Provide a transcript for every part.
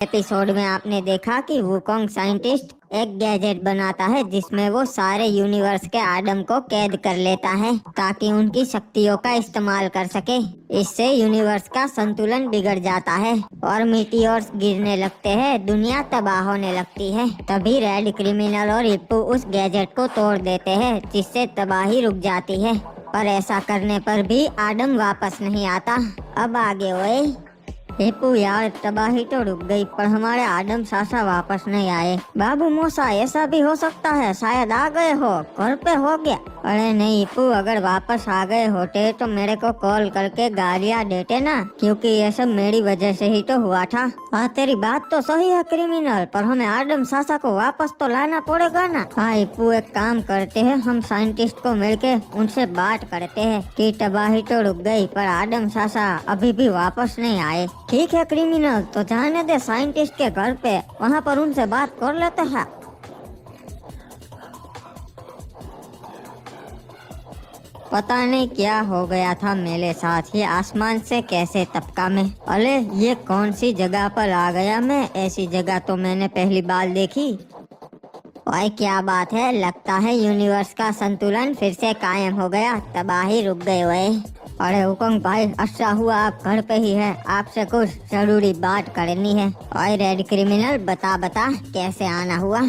Episode में आपने देखा कि वुकोंग साइंटिस्ट एक गैजेट बनाता है जिसमें वो सारे यूनिवर्स के आदम को कैद कर लेता है ताकि उनकी शक्तियों का इस्तेमाल कर सके। इससे यूनिवर्स का संतुलन बिगड़ जाता है और मीटियोर्स गिरने लगते हैं, दुनिया तबाह होने लगती है। तभी रेड क्रिमिनल और हिप्पू उस गैजेट को तोड़ देते हैं जिससे तबाही रुक जाती है। पर ऐसा करने पर भी आदम वापस नहीं आता। अब आगे ओए हिप्पू यार, तबाही तो रुक गई पर हमारे आदम सासा वापस नहीं आए। बाबू मोसा, ऐसा भी हो सकता है, शायद आ गए हो, घर पे हो गया। अरे नहीं हिप्पू, अगर वापस आ गए होते तो मेरे को कॉल करके गालियाँ देते ना, क्योंकि ये सब मेरी वजह से ही तो हुआ था। हाँ तेरी बात तो सही है क्रिमिनल, पर हमें आदम सासा को वापस तो लाना पड़ेगा ना। हाँ हिप्पू, एक काम करते हैं, हम साइंटिस्ट को मिलके उनसे बात करते हैं कि तबाही तो रुक गई पर आदम सासा अभी भी वापस नहीं आए। ठीक है क्रिमिनल, तो जाने दे साइंटिस्ट के घर पे, वहाँ पर उनसे बात कर लेते हैं। पता नहीं क्या हो गया था मेरे साथ, ये आसमान से कैसे टपका मैं। अरे ये कौन सी जगह पर आ गया मैं, ऐसी जगह तो मैंने पहली बार देखी। ओए क्या बात है, लगता है यूनिवर्स का संतुलन फिर से कायम हो गया, तबाही रुक गई। ओए अरे हुकुम भाई, अच्छा हुआ आप घर पे ही है, आपसे कुछ जरूरी बात करनी है। ओए रेड क्रिमिनल, बता कैसे आना हुआ।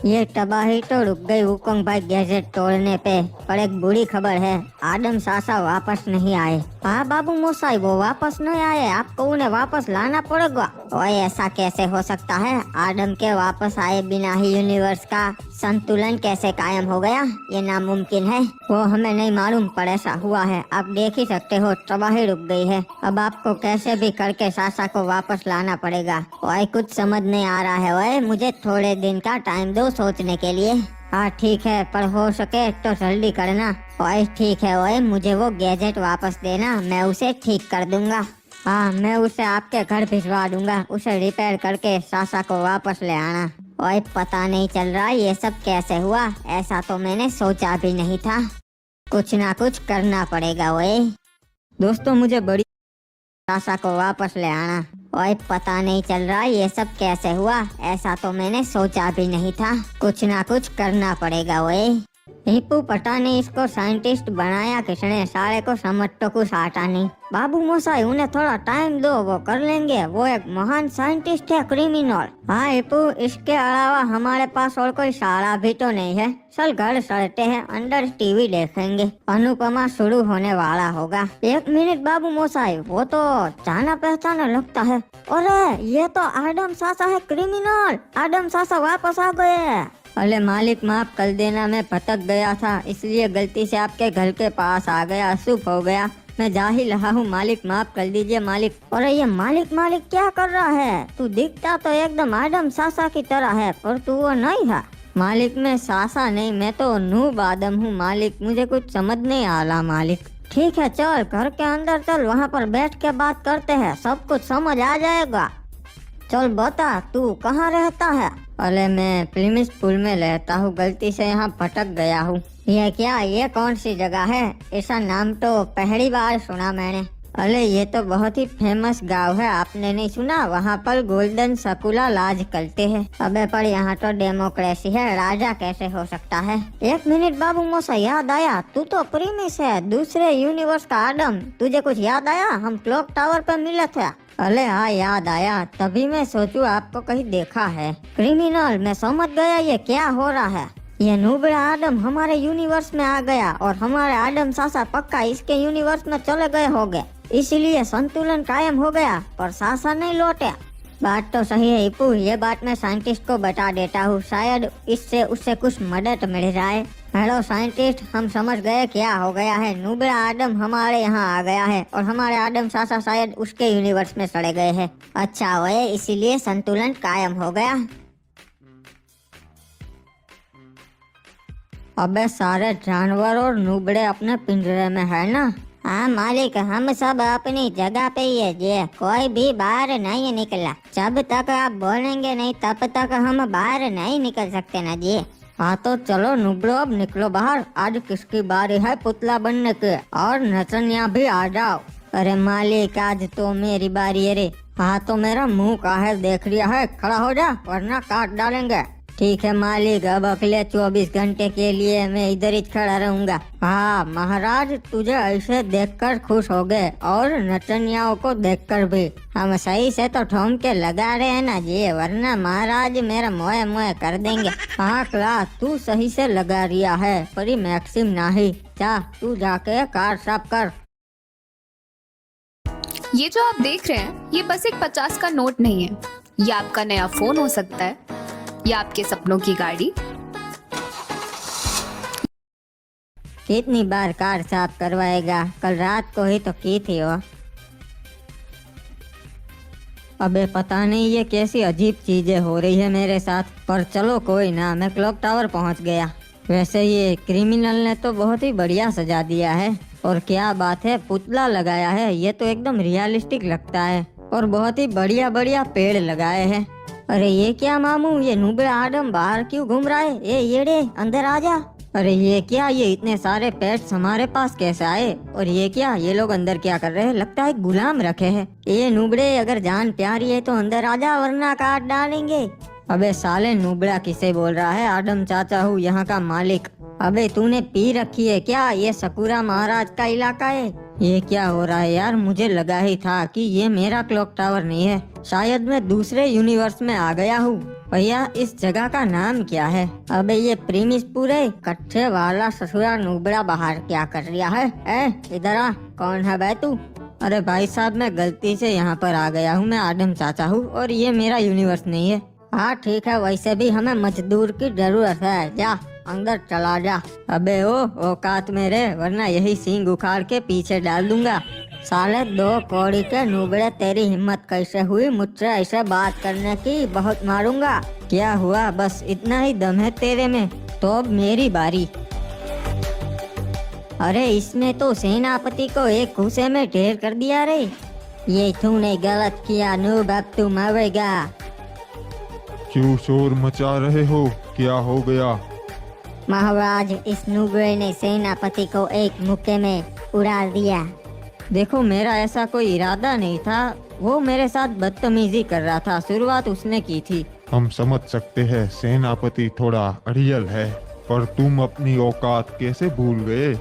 ये तबाही तो रुक गई हुकुम भाई गैजेट तोड़ने पे, पर एक बुरी खबर है, आदम सासा वापस नहीं आए। हाँ बाबू मोसाई, वो वापस नहीं आए, आपको उन्हें वापस लाना पड़ेगा। ओए ऐसा कैसे हो सकता है, आदम के वापस आए बिना ही यूनिवर्स का संतुलन कैसे कायम हो गया, ये नामुमकिन है। वो हमें नहीं मालूम पर ऐसा हुआ है, आप देख ही सकते हो तबाही रुक गई है। अब आपको कैसे भी करके सासा को वापस लाना पड़ेगा। ओए कुछ समझ नहीं आ रहा है, ओए मुझे थोड़े दिन का टाइम दो सोचने के लिए। हाँ ठीक है, पर हो सके तो जल्दी करना। ओए ठीक है ओए, मुझे वो गैजेट वापस देना, मैं उसे ठीक कर दूंगा। हाँ मैं उसे आपके घर भिजवा दूंगा, उसे रिपेयर करके सासा को वापस ले आना। ओए पता नहीं चल रहा ये सब कैसे हुआ, ऐसा तो मैंने सोचा भी नहीं था। कुछ ना कुछ करना पड़ेगा। ओए दोस्तों, मुझे बड़ी सासा को वापस ले आना। ओए पता नहीं चल रहा ये सब कैसे हुआ, ऐसा तो मैंने सोचा भी नहीं था। कुछ ना कुछ करना पड़ेगा। ओए हिप्पू, पता नहीं इसको साइंटिस्ट बनाया किसने, सारे को समझ तो कुछ आता नहीं। बाबू मोसाई, उन्हें थोड़ा टाइम दो, वो कर लेंगे, वो एक महान साइंटिस्ट है क्रिमिनल। हाँ हिप्पू, इसके अलावा हमारे पास और कोई सहारा भी तो नहीं है। चल घर चलते हैं, अंदर टीवी देखेंगे, अनुपमा शुरू होने वाला होगा। एक मिनट बाबू मोसाई, वो तो जाना पहचाना लगता है। अरे ये तो आदम सासा है क्रिमिनल, आदम सासा वापस आ गए। अरे मालिक माफ कर देना, मैं भटक गया था, इसलिए गलती से आपके घर के पास आ गया, शुभ हो गया, मैं जा ही रहा हूँ, मालिक माफ कर दीजिए मालिक। अरे ये मालिक मालिक क्या कर रहा है, तू दिखता तो एकदम आदम सासा की तरह है, पर तू वो नहीं है। मालिक मैं सासा नहीं, मैं तो नूब आदम हूँ मालिक, मुझे कुछ समझ नहीं आ रहा मालिक। ठीक है चल घर के अंदर चल, वहाँ पर बैठ के बात करते हैं, सब कुछ समझ आ जाएगा। चल बता तू कहाँ रहता है। अरे मैं प्लीमिस पुल में रहता हूँ, गलती से यहाँ भटक गया हूँ। ये क्या, ये कौन सी जगह है, ऐसा नाम तो पहली बार सुना मैंने। अरे ये तो बहुत ही फेमस गांव है, आपने नहीं सुना, वहाँ पर गोल्डन सकुला राज करते हैं। अबे पर यहाँ तो डेमोक्रेसी है, राजा कैसे हो सकता है। एक मिनट बाबू मोसा, याद आया, तू तो प्रीमिस है, दूसरे यूनिवर्स का आदम, तुझे कुछ याद आया, हम क्लॉक टावर पे मिले थे। अरे हाँ याद आया, तभी मैं सोचूं आपको कहीं देखा है। क्रिमिनल मैं समझ गया ये क्या हो रहा है, ये नूबड़ा आदम हमारे यूनिवर्स में आ गया और हमारे आदम सासा पक्का इसके यूनिवर्स में चले गए होंगे, इसलिए संतुलन कायम हो गया, पर सासा नहीं लौटे। बात तो सही है हिप्पू, ये बात मैं साइंटिस्ट को बता देता हूँ, शायद इससे उससे कुछ मदद मिल जाए। हेलो साइंटिस्ट, हम समझ गए क्या हो गया है, नूबड़ा आदम हमारे यहाँ आ गया है और हमारे आदम सासा शायद उसके यूनिवर्स में चले गए हैं। अच्छा हुए, इसीलिए संतुलन कायम हो गया। अबे सारे जानवर और नूबड़े अपने पिंजरे में है ना। हाँ मालिक, हम सब अपनी जगह पे ही है जी, कोई भी बाहर नहीं निकला, जब तक आप बोलेंगे नहीं तब तक हम बाहर नहीं निकल सकते ना जी। हाँ तो चलो नुबड़ो, अब निकलो बाहर, आज किसकी बारी है पुतला बनने की, और नचनिया भी आ जाओ। अरे मालिक आज तो मेरी बारी है रे, हाँ तो मेरा मुंह काहे देख लिया है, खड़ा हो जा वरना काट डालेंगे। ठीक है मालिक, अब अगले 24 घंटे के लिए मैं इधर ही खड़ा रहूंगा। हाँ महाराज, तुझे ऐसे देखकर खुश हो गए और नचनियाओं को देखकर भी। हम सही से तो ठोम के लगा रहे हैं ना जी, वरना महाराज मेरा मोए मोए कर देंगे। हाँ क्लास, तू सही से लगा रिया है पर मैक्सिम नहीं। जा तू जाके कार साफ कर। ये जो आप देख रहे हैं ये बस एक 50 का नोट नहीं है, ये आपका नया फोन हो सकता है या आपके सपनों की गाड़ी। कितनी बार कार साफ करवाएगा, कल रात को ही तो की थी वो। अबे पता नहीं ये कैसी अजीब चीजें हो रही है मेरे साथ, पर चलो कोई ना, मैं क्लॉक टावर पहुंच गया। वैसे ये क्रिमिनल ने तो बहुत ही बढ़िया सजा दिया है, और क्या बात है, पुतला लगाया है, ये तो एकदम रियलिस्टिक लगता है, और बहुत ही बढ़िया बढ़िया पेड़ लगाए हैं। अरे ये क्या मामू, ये नुबड़ा आदम बाहर क्यों घूम रहा है? ये येड़े अंदर आ जा। अरे ये क्या, ये इतने सारे पेट्स हमारे पास कैसे आए? और ये क्या, ये लोग अंदर क्या कर रहे हैं? लगता है गुलाम रखे हैं। ये नुबड़े, अगर जान प्यारी है तो अंदर आ जा वरना काट डालेंगे। अबे साले, नुबड़ा किसे बोल रहा है? आदम चाचा हूँ यहाँ का मालिक। अबे तूने पी रखी है क्या? ये सकुरा महाराज का इलाका है। ये क्या हो रहा है यार, मुझे लगा ही था कि ये मेरा क्लॉक टावर नहीं है, शायद मैं दूसरे यूनिवर्स में आ गया हूँ। भैया इस जगह का नाम क्या है? अबे ये प्रीमिस पूरे कट्ठे वाला ससुरा नुबड़ा बाहर क्या कर रहा है? इधर आ, कौन है बे तू? अरे भाई साहब, मैं गलती से यहाँ पर आ गया हूँ, मैं आदम चाचा हूँ और ये मेरा यूनिवर्स नहीं है। हाँ ठीक है, वैसे भी हमें मजदूर की जरूरत है, जा अंदर चला जा। अबे ओ औकात में रहे, वरना यही सींग उखाड़ के पीछे डाल दूंगा। साले 2 कौड़ी के नुबड़े, तेरी हिम्मत कैसे हुई मुझसे ऐसे बात करने की? बहुत मारूंगा। क्या हुआ, बस इतना ही दम है तेरे में? तो अब मेरी बारी। अरे इसमें तो सेनापति को एक घूसे में ढेर कर दिया रे। ये तूने गलत किया नूब, अब तू मरेगा। क्यों शोर मचा रहे हो, क्या हो गया? महाराज, इस नुबड़े ने सेनापति को एक मुक्के में उड़ा दिया। देखो मेरा ऐसा कोई इरादा नहीं था, वो मेरे साथ बदतमीजी कर रहा था, शुरुआत उसने की थी। हम समझ सकते हैं सेनापति थोड़ा अड़ियल है, पर तुम अपनी औकात कैसे भूल गए?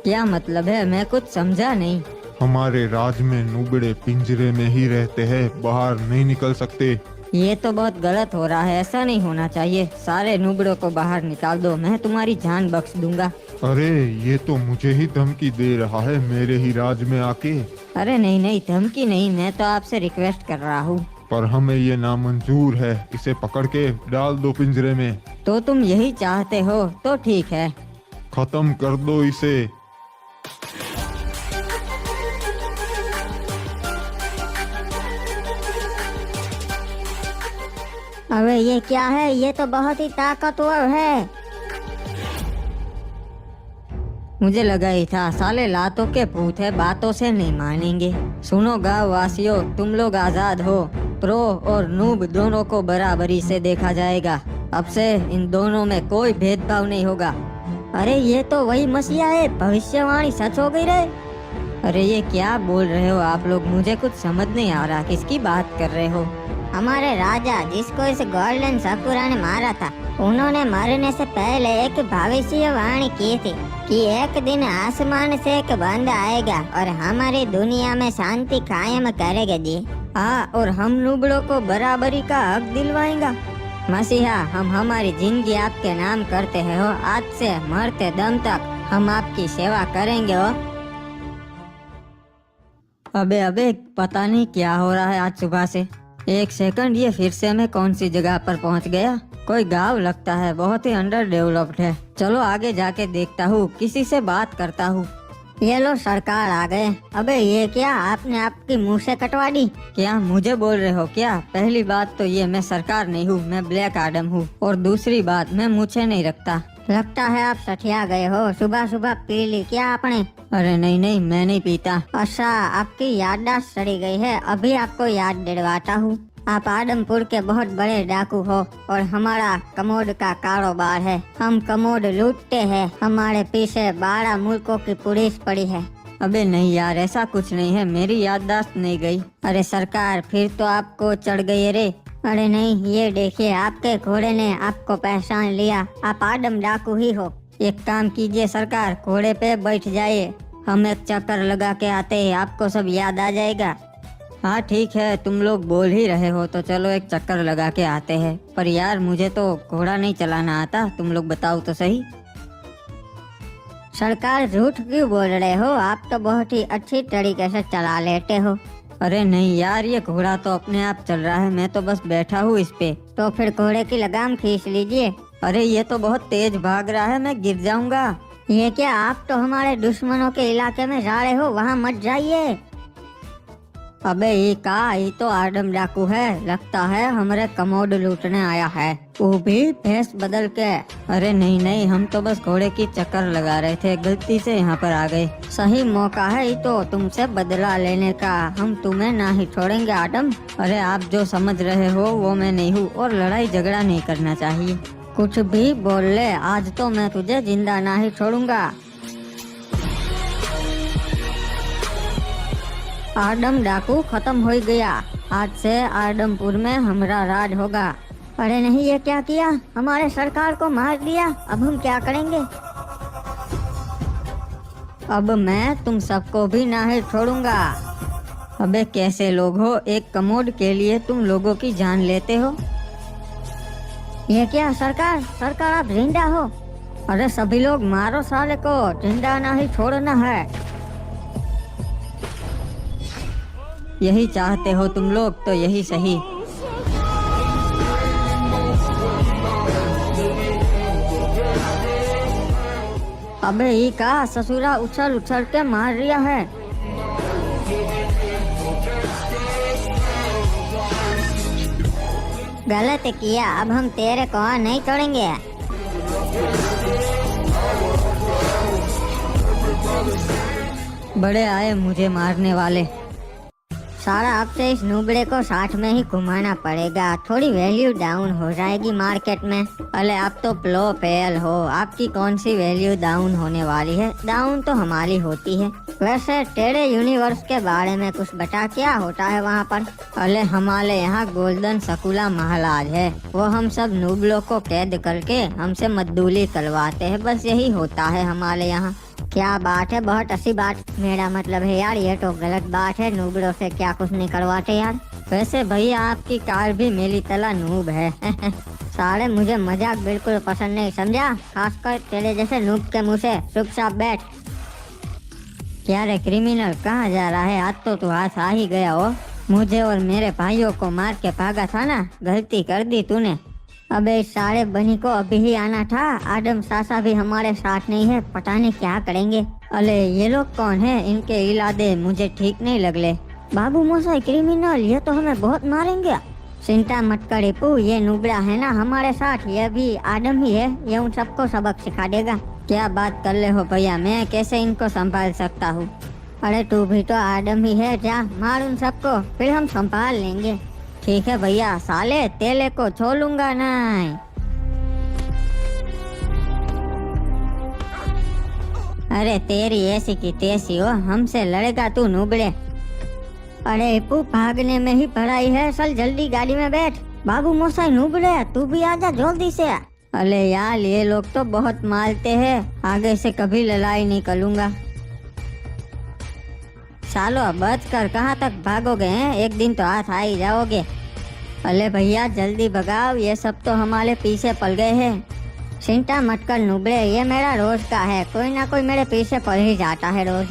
क्या मतलब है, मैं कुछ समझा नहीं। हमारे राज में नुबड़े पिंजरे में ही रहते हैं, बाहर नहीं निकल सकते। ये तो बहुत गलत हो रहा है, ऐसा नहीं होना चाहिए। सारे नुबड़ों को बाहर निकाल दो, मैं तुम्हारी जान बख्श दूंगा। अरे ये तो मुझे ही धमकी दे रहा है, मेरे ही राज में आके। अरे नहीं नहीं, धमकी नहीं, मैं तो आपसे रिक्वेस्ट कर रहा हूँ। पर हमें ये नामंजूर है, इसे पकड़ के डाल दो पिंजरे में। तो तुम यही चाहते हो तो ठीक है। खत्म कर दो इसे। अबे ये क्या है, ये तो बहुत ही ताकतवर है। मुझे लगा ही था, साले लातों के भूत है, बातों से नहीं मानेंगे। सुनो गाँव वासियों, तुम लोग आजाद हो। प्रो और नूब दोनों को बराबरी से देखा जाएगा। अब से इन दोनों में कोई भेदभाव नहीं होगा। अरे ये तो वही मसीहा है, भविष्यवाणी सच हो गई रे। अरे ये क्या बोल रहे हो आप लोग, मुझे कुछ समझ नहीं आ रहा, किसकी बात कर रहे हो? हमारे राजा, जिसको इस गोल्डन सकुरा ने मारा था, उन्होंने मरने से पहले एक भविष्यवाणी की थी कि एक दिन आसमान से एक बंदा आएगा और हमारी दुनिया में शांति कायम करेगा जी। हाँ, और हम नुबड़ों को बराबरी का हक दिलवाएगा। मसीहा, हम हमारी जिंदगी आपके नाम करते हैं हो, आज से मरते दम तक हम आपकी सेवा करेंगे हो। अबे अबे, पता नहीं क्या हो रहा है आज सुबह से। एक सेकंड, ये फिर से मैं कौन सी जगह पर पहुंच गया? कोई गांव लगता है, बहुत ही अंडर डेवलप्ड है। चलो आगे जाके देखता हूँ, किसी से बात करता हूँ। ये लो सरकार आ गए। अबे ये क्या, आपने आपकी मुंह से कटवा दी? क्या मुझे बोल रहे हो क्या? पहली बात तो ये, मैं सरकार नहीं हूँ, मैं ब्लैक आदम हूँ। और दूसरी बात, मैं मूछें नहीं रखता। लगता है आप सठिया गए हो, सुबह सुबह पी ली क्या आपने? अरे नहीं नहीं, मैं नहीं पीता। अच्छा, आपकी याददाश्त सड़ी गई है, अभी आपको याद दिलवाता हूँ। आप आदमपुर के बहुत बड़े डाकू हो और हमारा कमोड का कारोबार है। हम कमोड लूटते हैं, हमारे पीछे 12 मुल्कों की पुलिस पड़ी है। अबे नहीं यार, ऐसा कुछ नहीं है, मेरी याददाश्त नहीं गई। अरे सरकार, फिर तो आपको चढ़ गई रे। अरे नहीं, ये देखिए आपके घोड़े ने आपको पहचान लिया, आप आदम डाकू ही हो। एक काम कीजिए सरकार, घोड़े पे बैठ जाइए, हम एक चक्कर लगा के आते हैं, आपको सब याद आ जाएगा। हाँ ठीक है, तुम लोग बोल ही रहे हो तो चलो एक चक्कर लगा के आते हैं। पर यार मुझे तो घोड़ा नहीं चलाना आता, तुम लोग बताओ तो सही। सरकार झूठ क्यों बोल रहे हो, आप तो बहुत ही अच्छी तरीके से चला लेते हो। अरे नहीं यार, ये घोड़ा तो अपने आप चल रहा है, मैं तो बस बैठा हूँ इस पे। तो फिर घोड़े की लगाम खींच लीजिए। अरे ये तो बहुत तेज भाग रहा है, मैं गिर जाऊंगा। ये क्या, आप तो हमारे दुश्मनों के इलाके में जा रहे हो, वहाँ मत जाइए। अबे ये तो आदम डाकू है, लगता है हमारे कमोड लूटने आया है, वो भी भैंस बदल के। अरे नहीं नहीं, हम तो बस घोड़े की चक्कर लगा रहे थे, गलती से यहाँ पर आ गए। सही मौका है ये तो तुमसे बदला लेने का, हम तुम्हें ना ही छोड़ेंगे आदम। अरे आप जो समझ रहे हो वो मैं नहीं हूँ, और लड़ाई झगड़ा नहीं करना चाहिए। कुछ भी बोल ले, आज तो मैं तुझे जिंदा ना ही छोड़ूंगा। आदम डाकू खत्म हो गया, आज से आदमपुर में हमारा राज होगा। अरे नहीं, ये क्या किया, हमारे सरकार को मार दिया, अब हम क्या करेंगे। अब मैं तुम सबको भी ना ही छोड़ूंगा। अबे कैसे लोग हो, एक कमोड के लिए तुम लोगों की जान लेते हो। ये क्या सरकार, सरकार आप जिंदा हो। अरे सभी लोग मारो साले को, जिंदा ना ही छोड़ना है। यही चाहते हो तुम लोग, तो यही सही। अबे ये का ससुरा उछल उछल के मार रिया है। गलत किया, अब हम तेरे को नहीं छोड़ेंगे। बड़े आए मुझे मारने वाले। सारा अब से इस नुबड़े को साथ में ही घुमाना पड़ेगा, थोड़ी वैल्यू डाउन हो जाएगी मार्केट में। अरे आप तो प्लो फेल हो, आपकी कौन सी वैल्यू डाउन होने वाली है, डाउन तो हमारी होती है। वैसे तेरे यूनिवर्स के बारे में कुछ बता, क्या होता है वहाँ पर। अरे हमारे यहाँ गोल्डन सकुला महाराज है, वो हम सब नुबड़ों को कैद करके हमसे मजदूरी करवाते हैं, बस यही होता है हमारे यहाँ। क्या बात है, बहुत अच्छी बात। मेरा मतलब है यार, ये तो गलत बात है, नूबड़ों से क्या कुछ नहीं करवाते यार। वैसे भैया आपकी कार भी मेरी तरह नूब है। सारे मुझे मजाक बिल्कुल पसंद नहीं, समझा, खासकर तेरे जैसे नूब के मुँह से। चुपचाप बैठ। क्या रे क्रिमिनल, कहाँ जा रहा है, आज तो तू हाथ आ ही गया हो। मुझे और मेरे भाइयों को मार के भागा था ना, गलती कर दी तूने। अबे सारे बनी को अभी ही आना था, आदम सासा भी हमारे साथ नहीं है, पता नहीं क्या करेंगे। अरे ये लोग कौन है, इनके इलादे मुझे ठीक नहीं लग ले। बाबू मोसाई क्रिमिनल, ये तो हमें बहुत मारेंगे। चिंता मत कर रिपू, ये नुबड़ा है ना हमारे साथ, ये भी आदम ही है, ये उन सबको सबक सिखा देगा। क्या बात कर ले हो भैया, मैं कैसे इनको संभाल सकता हूँ। अरे तू भी तो आदम ही है, जा मार उन सबको, फिर हम संभाल लेंगे। ठीक है भैया, साले तेले को छोड़ूंगा नहीं। अरे तेरी ऐसी की तैसी हो, हमसे लड़ेगा तू नुबड़े। अरे इप्पू, भागने में ही पढ़ाई है, चल जल्दी गाड़ी में बैठ। बाबू मोसाई नुबड़े, तू भी आजा जल्दी से। अरे यार ये लोग तो बहुत मारते हैं, आगे से कभी लड़ाई नहीं करूंगा। सालो बच कर कहाँ तक भागोगे हैं, एक दिन तो हाथ आ ही जाओगे। अरे भैया जल्दी भगाओ, ये सब तो हमारे पीछे पड़ गए हैं। चिंता मत कर नुबड़े, ये मेरा रोज का है, कोई ना कोई मेरे पीछे पड़ ही जाता है रोज।